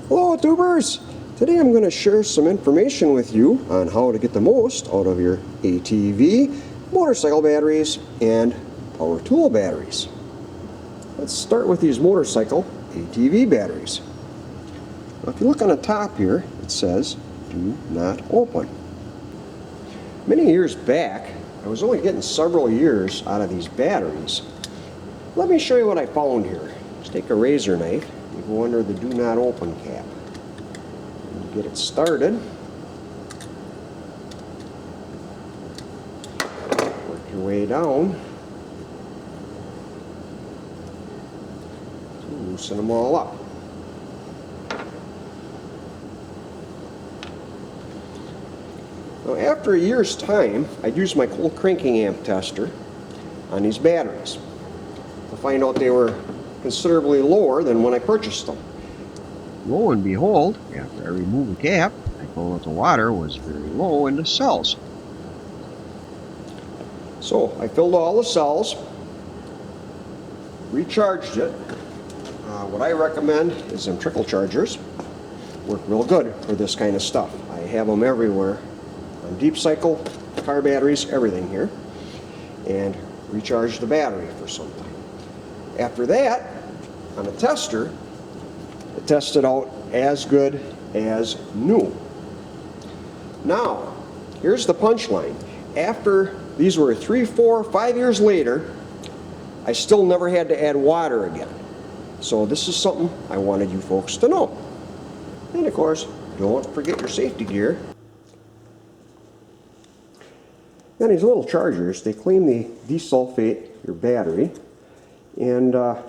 Hello tubers! Today I'm going to share some information with you on how to get the most out of your ATV, motorcycle batteries, and power tool batteries. Let's start with these motorcycle ATV batteries. Now, if you look on the top here, it says do not open. Many years back, I was only getting several years out of these batteries. Let me show you what I found here. Just take a razor knife and go under the do not open cap. And get it started. Work your way down. Loosen them all up. Now, after a year's time, I'd use my cold cranking amp tester on these batteries to find out they were considerably lower than when I purchased them. Lo and behold, after I removed the cap, I found that the water was very low in the cells. So I filled all the cells, recharged it. What I recommend is them trickle chargers. Work real good for this kind of stuff. I have them everywhere. On deep cycle, car batteries, everything here. And recharge the battery for some time. After that, on a tester, it tested out as good as new. Now, here's the punchline. After these were 3, 4, 5 years later, I still never had to add water again. So this is something I wanted you folks to know. And of course, don't forget your safety gear. Now these little chargers, they claim they desulfate your battery, and a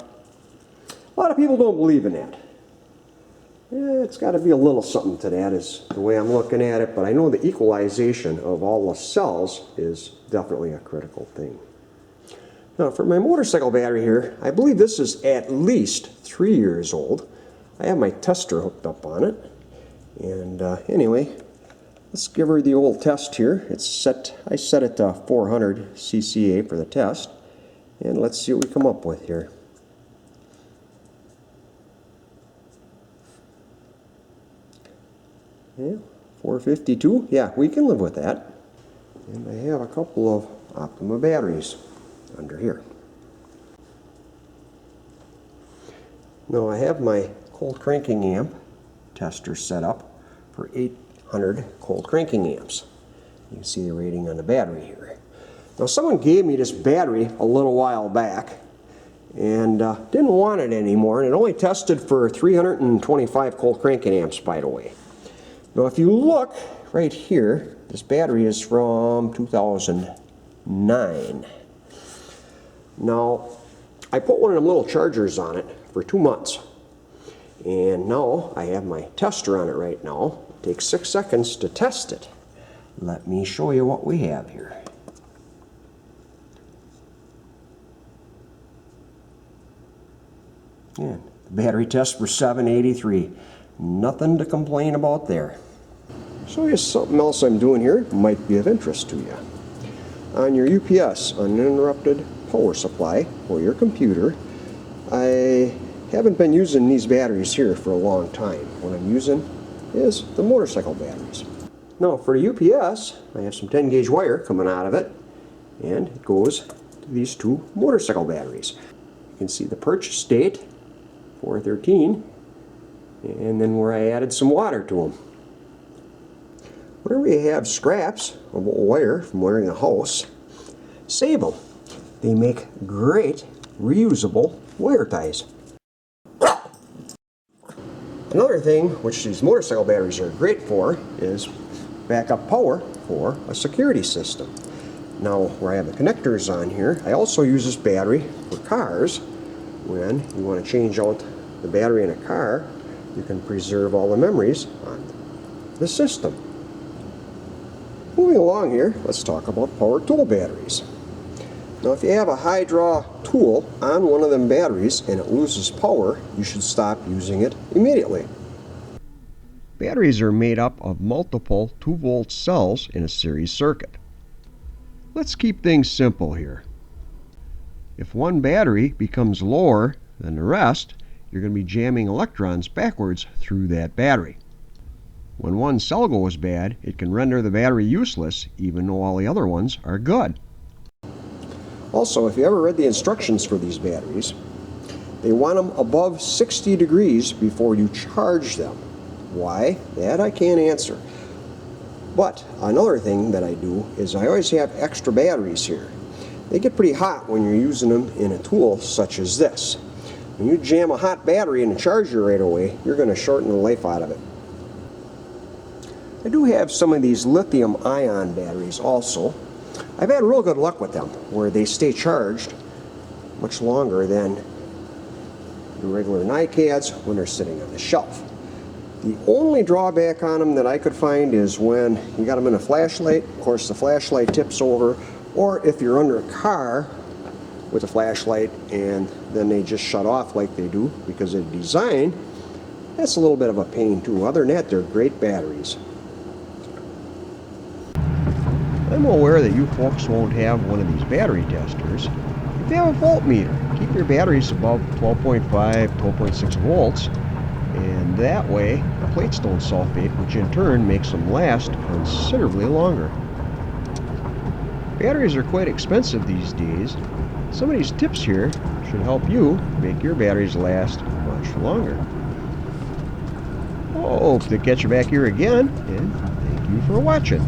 lot of people don't believe in that. It's got to be a little something to that is the way I'm looking at it, but I know the equalization of all the cells is definitely a critical thing. Now for my motorcycle battery here, I believe this is at least 3 years old. I have my tester hooked up on it, and anyway, let's give her the old test here. It's set. I set it to 400 cca for the test, and let's see what we come up with here. Yeah, 452. Yeah, we can live with that. And I have a couple of Optima batteries under here. Now I have my cold cranking amp tester set up for 800 cold cranking amps. You can see the rating on the battery here. Now someone gave me this battery a little while back and didn't want it anymore, and it only tested for 325 cold cranking amps, by the way. Now if you look right here, this battery is from 2009. Now I put one of them little chargers on it for 2 months, and now I have my tester on it right now. It takes 6 seconds to test it. Let me show you what we have here. And the battery test for 783. Nothing to complain about there. So here's something else I'm doing here. Might be of interest to you. On your UPS, uninterrupted power supply for your computer, I haven't been using these batteries here for a long time. What I'm using is the motorcycle batteries. Now for the UPS, I have some 10 gauge wire coming out of it, and it goes to these 2 motorcycle batteries. You can see the purchase date, 4/13, and then where I added some water to them. Whenever you have scraps of wire from wiring a house, save them. They make great reusable wire ties. Another thing which these motorcycle batteries are great for is backup power for a security system. Now where I have the connectors on here, I also use this battery for cars. When you want to change out the battery in a car, you can preserve all the memories on the system. Moving along here, let's talk about power tool batteries. Now if you have a high draw tool on one of them batteries and it loses power, you should stop using it immediately. Batteries are made up of multiple 2-volt cells in a series circuit. Let's keep things simple here. If one battery becomes lower than the rest, you're going to be jamming electrons backwards through that battery. When one cell goes bad, it can render the battery useless, even though all the other ones are good. Also, if you ever read the instructions for these batteries, they want them above 60 degrees before you charge them. Why? That I can't answer. But another thing that I do is I always have extra batteries here. They get pretty hot when you're using them in a tool such as this. When you jam a hot battery in a charger right away, you're going to shorten the life out of it. I do have some of these lithium-ion batteries also. I've had real good luck with them, where they stay charged much longer than the regular NiCads when they're sitting on the shelf. The only drawback on them that I could find is when you got them in a flashlight. Of course, the flashlight tips over, or if you're under a car with a flashlight and then they just shut off like they do because of the design, that's a little bit of a pain too. Other than that, they're great batteries. I'm aware that you folks won't have one of these battery testers. If you have a voltmeter, keep your batteries above 12.5, 12.6 volts, and that way the plates don't sulfate, which in turn makes them last considerably longer. Batteries are quite expensive these days. Some of these tips here should help you make your batteries last much longer. Hope to catch you back here again, and thank you for watching.